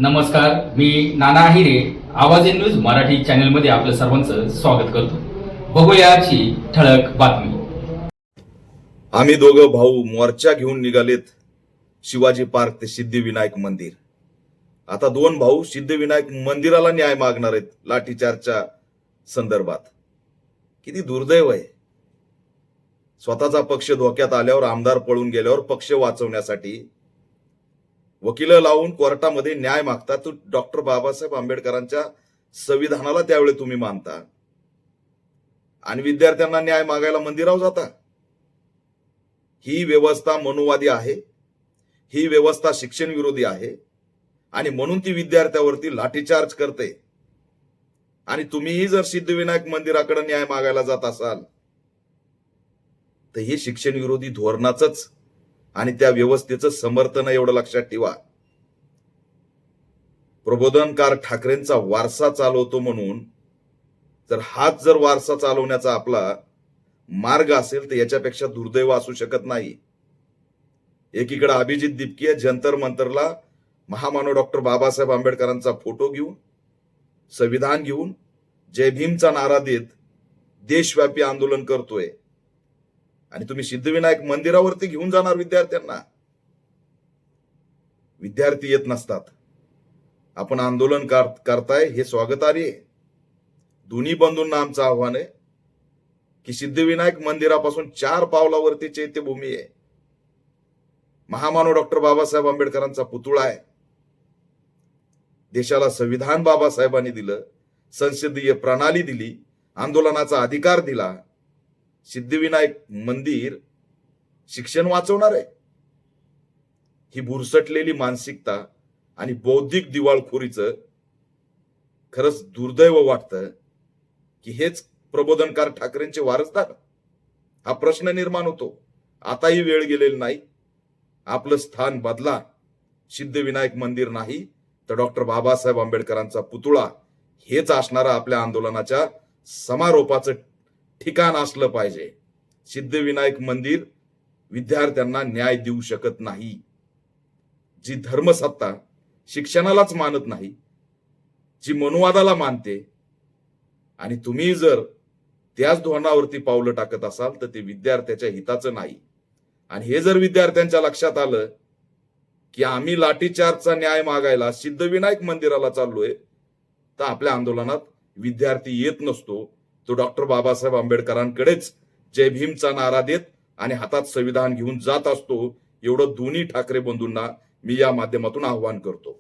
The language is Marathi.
नमस्कार, मी नाना आहिरे. आवाज इन न्यूज मराठी चॅनलमध्ये आपलं सर्वांचं स्वागत करतो. बघूया आजची ठळक बातमी. आम्ही दोघं भाऊ मोर्चा घेऊन निघालेत शिवाजी पार्क ते सिद्धिविनायक मंदिर. आता दोन भाऊ सिद्धिविनायक मंदिराला न्याय मागणार आहेत लाठीचार्जच्या संदर्भात. किती दुर्दैव आहे. स्वतःचा पक्ष धोक्यात आल्यावर, आमदार पळून गेल्यावर पक्ष वाचवण्यासाठी वकील लावून कोर्टामध्ये न्याय मागता. तो डॉक्टर बाबासाहेब आंबेडकरांच्या संविधानाला त्यावेळी तुम्ही मानता आणि विद्यार्थ्यांना न्याय मागायला मंदिरावर जाता. ही व्यवस्था मनुवादी आहे, ही व्यवस्था शिक्षण विरोधी आहे आणि म्हणून ती विद्यार्थ्यावरती लाठीचार्ज करते. आणि तुम्हीही जर सिद्धिविनायक मंदिराकडे न्याय मागायला जात असाल तर हे शिक्षण विरोधी धोरणाचंच आणि त्या व्यवस्थेचं समर्थन, एवढं लक्षात ठेवा. प्रबोधनकार ठाकरेंचा वारसा चालवतो म्हणून हाच जर वारसा चालवण्याचा आपला मार्ग असेल तर याच्यापेक्षा दुर्दैव असू शकत नाही. एकीकडे अभिजित दिपकीय जंतर मंतरला महामानव डॉक्टर बाबासाहेब आंबेडकरांचा फोटो घेऊन, संविधान घेऊन, जय भीमचा नारा देत देशव्यापी आंदोलन करतोय आणि तुम्ही सिद्धिविनायक मंदिरावरती घेऊन जाणार विद्यार्थ्यांना. विद्यार्थी येत नसतात, आपण आंदोलन करताय हे स्वागतार्ह आहे. दोन्ही बंधूंना आमचं आव्हान आहे की सिद्धिविनायक मंदिरापासून 4 पावलावरती चैत्यभूमी आहे. महामानव डॉक्टर बाबासाहेब आंबेडकरांचा पुतळा आहे. देशाला संविधान बाबासाहेबांनी दिलं, संसदीय प्रणाली दिली, आंदोलनाचा अधिकार दिला. सिद्धिविनायक मंदिर शिक्षण वाचवणार आहे. ही बुरसटलेली मानसिकता आणि बौद्धिक दिवाळखोरीचं खरंच दुर्दैव वाटतं की हेच प्रबोधनकार ठाकरेंचे वारसदार. हा प्रश्न निर्माण होतो. आताही वेळ गेलेली नाही. आपलं स्थान बदला. सिद्धिविनायक मंदिर नाही तर डॉक्टर बाबासाहेब आंबेडकरांचा पुतळा हेच असणारा आपल्या आंदोलनाच्या समारोपाचं ठिकाण असलं पाहिजे. सिद्धिविनायक मंदिर विद्यार्थ्यांना न्याय देऊ शकत नाही. जी धर्मसत्ता शिक्षणालाच मानत नाही, जी मनुवादाला मानते, आणि तुम्ही जर त्याच धोरणावरती पावलं टाकत असाल तर ते विद्यार्थ्याच्या हिताचं नाही. आणि हे जर विद्यार्थ्यांच्या लक्षात आलं की आम्ही लाठीचार्जचा न्याय मागायला सिद्धिविनायक मंदिराला चाललोय तर आपल्या आंदोलनात विद्यार्थी येत नसतो. तो डॉक्टर बाबासाहेब आंबेडकरांकडेच जय भीमचा नारा देत आणि हातात संविधान घेऊन जात असतो. एवढं दोन्ही ठाकरे बंधूंना मी या माध्यमातून आव्हान करतो.